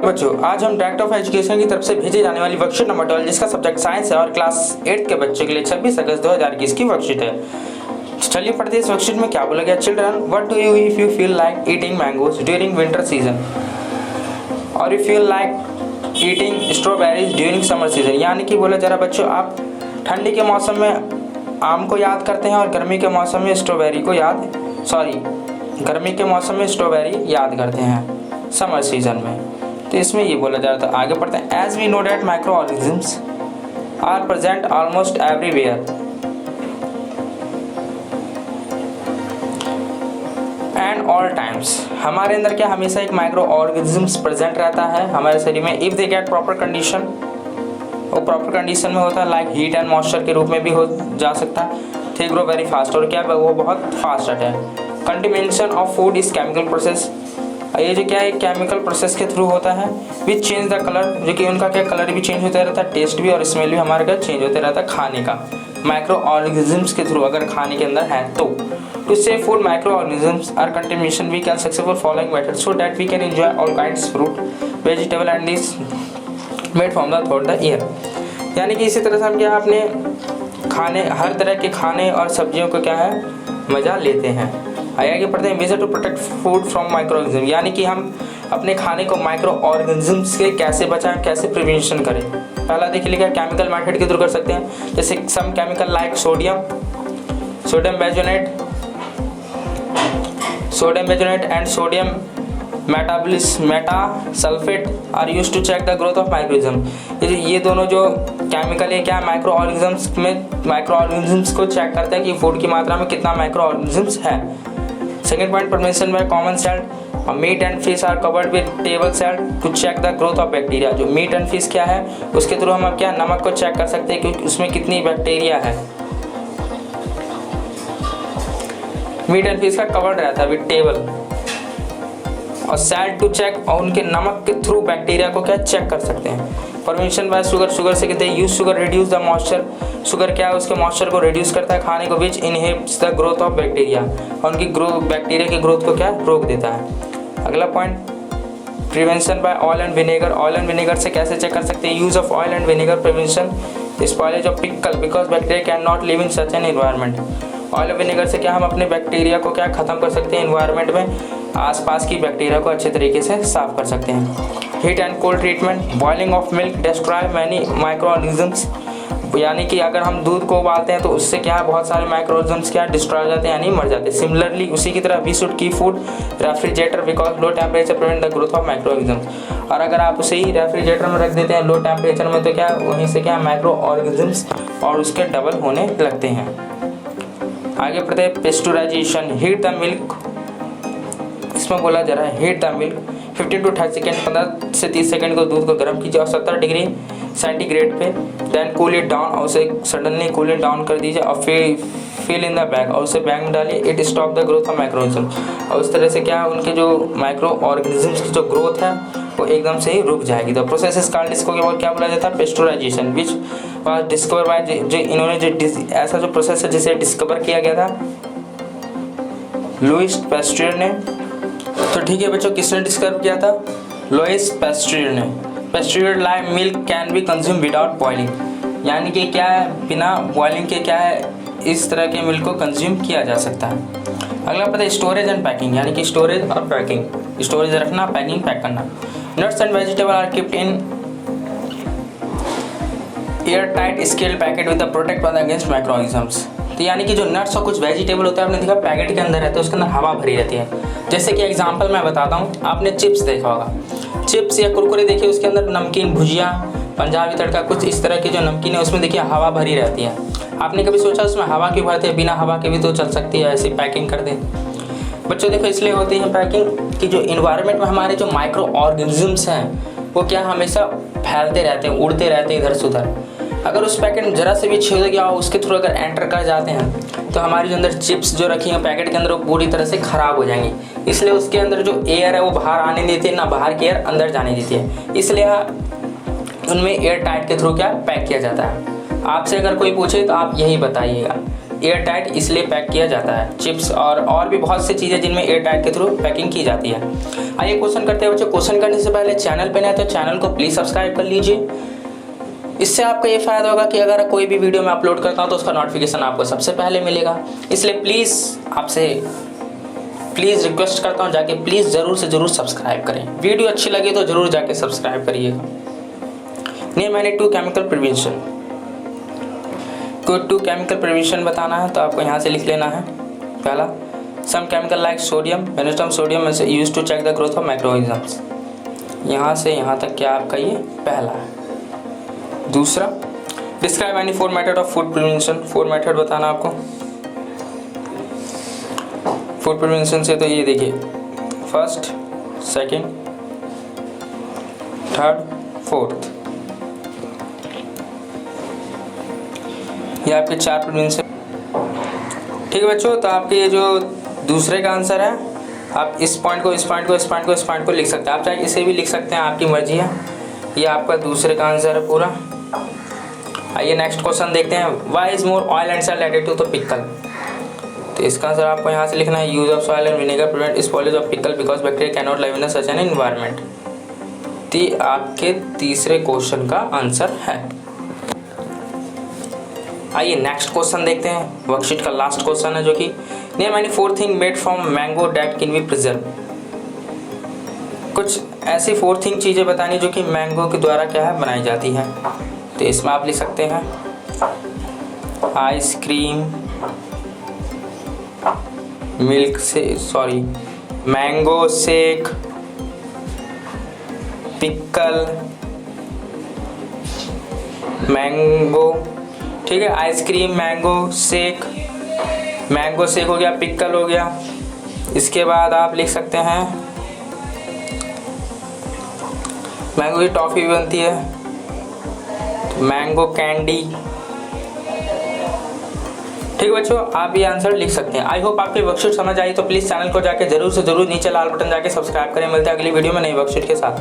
बच्चों, आज हम डायरेक्टर ऑफ एजुकेशन की तरफ से भेजी जाने वाली वर्कशीट नंबर 12 जिसका सब्जेक्ट साइंस है और क्लास 8 के बच्चों के लिए 26 अगस्त 2021 की वर्कशीट है। चलिए पढ़ते हैं इस वर्कशीट में क्या बोला गया। Children, what do you if you feel like eating mangoes during winter season और you feel like eating strawberries during summer season. यानी कि बोला जरा बच्चों, आप ठंडी के मौसम में आम को याद करते हैं और गर्मी के मौसम में गर्मी के मौसम में स्ट्रॉबेरी याद करते हैं समर सीजन में। तो इसमें ये बोला जा रहा था, आगे पढ़ते हैं। As we know that micro organisms are present almost everywhere and all times. हमारे अंदर क्या हमेशा एक माइक्रो ऑर्गेनिजम्स प्रेजेंट रहता है हमारे शरीर में। If they get proper condition, वो प्रॉपर कंडीशन में होता है, लाइक हीट एंड मॉइस्चर के रूप में भी हो जा सकता है। दे ग्रो वेरी फास्ट, और क्या वो बहुत फास्ट है। कंटिमिनेशन of food is chemical process, ये जो क्या है केमिकल प्रोसेस के थ्रू होता है। विच चेंज द कलर, जो कि उनका क्या कलर भी चेंज होता रहता है, टेस्ट भी और स्मेल भी हमारे क्या चेंज होता रहता है खाने का, माइक्रो ऑर्गेनिजम्स के थ्रू अगर खाने के अंदर है तो। To save food micro organisms are contamination we can successful following method so that we can enjoy all kinds fruit vegetable and this made from the through the year. यानी कि इसी तरह से हम क्या अपने खाने, हर तरह के खाने और सब्जियों को क्या है मज़ा लेते हैं। आगे पढ़ते हैं। Measure to protect food from micro organism, यानी कि हम अपने खाने को माइक्रो ऑर्गेनिजम्स से कैसे बचाएं, कैसे प्रिवेंशन करें। पहला देखिए लिखा केमिकल मेथड के थ्रू कर सकते हैं, जैसे some chemical like sodium benzoate and sodium metasulphate are used to check the growth of microorganism. ये दोनों जो केमिकल है क्या माइक्रो ऑर्गेनिजम्स को चेक करते हैं कि फूड की मात्रा में कितना माइक्रो ऑर्गेनिजम्स है। Second point, permission by common cell meat and fish are covered with table cell to check the growth of bacteria. जो मीट एंड फिश क्या है उसके थ्रू हम क्या नमक को चेक कर सकते हैं कि उसमें कितनी बैक्टीरिया है। मीट एंड फिश का कवर्ड रहता है विद टेबल और सेल टू चेक, और उनके नमक के थ्रू बैक्टीरिया को क्या चेक कर सकते हैं। परमिशन बाय शुगर से कहते हैं use sugar reduce the moisture. Sugar क्या है उसके मॉइस्चर को रिड्यूस करता है खाने को, which inhibits the growth of bacteria, और उनकी बैक्टीरिया की ग्रोथ को क्या रोक देता है। अगला point, prevention by oil and vinegar. Oil and vinegar से कैसे चेक कर सकते हैं। Use of oil and vinegar prevention spoilage of pickle because bacteria can not live in such an environment. Oil vinegar से क्या हम अपने बैक्टीरिया को क्या खत्म कर सकते हैं, एनवायरनमेंट में आसपास की बैक्टीरिया को अच्छे तरीके से साफ कर सकते हैं। Heat and cold treatment, boiling of milk destroy many micro organisms. यानी कि अगर हम दूध को उबालते हैं तो उससे क्या बहुत सारे माइक्रो ऑर्गेनिजम्स क्या डिस्ट्रॉय हो जाते हैं यानी मर जाते हैं। सिमिलरली उसी की तरह we should keep food refrigerator because low temperature prevent the growth of micro organisms. और अगर आप उसे ही रेफ्रिजरेटर में रख देते हैं लो टेम्परेचर में तो क्या वहीं से क्या माइक्रो ऑर्गेनिजम्स और उसके डबल होने लगते हैं। आगे बढ़ते हैं। Pasteurisation, heat the milk. इसमें बोला जा रहा है heat the milk 15 to 30 second, 15 से 30 सेकेंड को दूध को गर्म कीजिए और 70 डिग्री सेंटीग्रेड पे। देन कूल इट डाउन, और उसे सडनली कूल इट डाउन कर दीजिए और फिल इन द बैग, और उसे बैग में डालिए। It stop the growth of microorganism, और उस तरह से क्या उनके जो माइक्रो ऑर्गेनिजम्स की जो ग्रोथ है वो एकदम से ही रुक जाएगी। द प्रोसेस इज कॉल्ड, इसको क्या बोला जाता है pasteurisation, which was discover by जो इन्होंने जो ऐसा जो प्रोसेस है जिसे डिस्कवर किया गया था लुईस पैस्चर ने। तो ठीक है बच्चों, किसने डिस्कवर किया था, लुईस पैस्चर ने। Pasture live milk can be consume without boiling, यानी कि क्या है बिना बॉइलिंग के क्या है इस तरह के मिल्क को कंज्यूम किया जा सकता है। अगला पता है स्टोरेज एंड पैकिंग, यानी कि स्टोरेज और पैकिंग। स्टोरेज रखना, पैकिंग पैक करना। Nuts and vegetable are kept in air tight scale packet with the protect against micro organisms. तो यानी कि जो नट्स और कुछ वेजिटेबल होता है आपने देखा पैकेट के अंदर रहता है, उसके अंदर हवा भरी रहती है। जैसे कि एग्जांपल मैं बताता हूँ, आपने चिप्स देखा होगा, चिप्स या कुरकुरे देखिए उसके अंदर नमकीन, भुजिया, पंजाबी तड़का, कुछ इस तरह की जो नमकीन है उसमें देखिए हवा भरी रहती है। आपने कभी सोचा उसमें हवा क्यों भरते हैं, बिना हवा के भी तो चल सकती है, ऐसी पैकिंग कर दें। बच्चों देखो इसलिए होती है पैकिंग कि जो इन्वायरमेंट में हमारे जो माइक्रो ऑर्गेनिजम्स हैं वो क्या हमेशा फैलते रहते हैं, उड़ते रहते हैं इधर से उधर। अगर उस पैकेट में जरा से भी छेद गया हो उसके थ्रू अगर एंटर कर जाते हैं तो हमारी जो अंदर चिप्स जो रखी हैं पैकेट के अंदर वो पूरी तरह से ख़राब हो जाएंगी। इसलिए उसके अंदर जो एयर है वो बाहर आने देती है, ना बाहर की एयर अंदर जाने देती है, इसलिए उनमें एयर टाइट के थ्रू क्या पैक किया जाता है। आपसे अगर कोई पूछे तो आप यही बताइएगा एयर टाइट इसलिए पैक किया जाता है। चिप्स और भी बहुत सी चीज़ें जिनमें एयर टाइट के थ्रू पैकिंग की जाती है। आइए क्वेश्चन करते हैं बच्चों। क्वेश्चन करने से पहले चैनल पे नए तो चैनल को प्लीज़ सब्सक्राइब कर लीजिए। इससे आपको ये फ़ायदा होगा कि अगर कोई भी वीडियो मैं अपलोड करता हूँ तो उसका नोटिफिकेशन आपको सबसे पहले मिलेगा। इसलिए प्लीज़ रिक्वेस्ट करता हूँ, जाके प्लीज़ ज़रूर से ज़रूर सब्सक्राइब करें। वीडियो अच्छी लगी तो ज़रूर जाके सब्सक्राइब करिएगा। Name any two chemical prevention. कोई 2 केमिकल प्रिवेंशन बताना है तो आपको यहाँ से लिख लेना है। पहला, some chemical like sodium, magnesium, sodium is used to check the growth of microorganisms. यहाँ से यहाँ तक क्या आपका ये पहला है। दूसरा, describe any 4 method of food prevention. 4 method बताना आपको फूड प्रिवेंशन से। तो ये देखिए, फर्स्ट, सेकंड, थर्ड, फोर्थ, ये आपके 4 प्रिवेंशन। ठीक है बच्चों, तो आपके ये जो दूसरे का आंसर है, आप इस पॉइंट को लिख सकते हैं। आप चाहे इसे भी लिख सकते हैं, आपकी मर्जी है। ये आपका दूसरे का आंसर है पूरा। आइए नेक्स्ट क्वेश्चन देखते हैं। Why is more oil and salt added to the pickle. तो इसका आंसर आपको यहाँ से लिखना है। Use of soil and vinegar prevent spoilage of pickle because bacteria can not live in such an environment. तो आपके तीसरे क्वेश्चन का आंसर है। आइए नेक्स्ट क्वेश्चन देखते हैं। वर्कशीट का लास्ट क्वेश्चन है जो कि name any 4 thing made from mango that can be preserve. कुछ ऐसी 4 थिंग चीज़ें बतानी जो कि मैंगो के द्वारा क्या है बनाई जाती है। तो इसमें आप लिख सकते हैं ice cream, mango shake, pickle, mango. ठीक है, आइसक्रीम, मैंगो शेक हो गया, पिकल हो गया। इसके बाद आप लिख सकते हैं मैंगो की टॉफ़ी भी बनती है, मैंगो कैंडी। ठीक है बच्चों, आप ये आंसर लिख सकते हैं। आई होप आपकी वर्कशीट समझ आई। तो प्लीज़ चैनल को जाके जरूर से जरूर नीचे लाल बटन जाके सब्सक्राइब करें। मिलते हैं अगली वीडियो में नई वर्कशीट के साथ।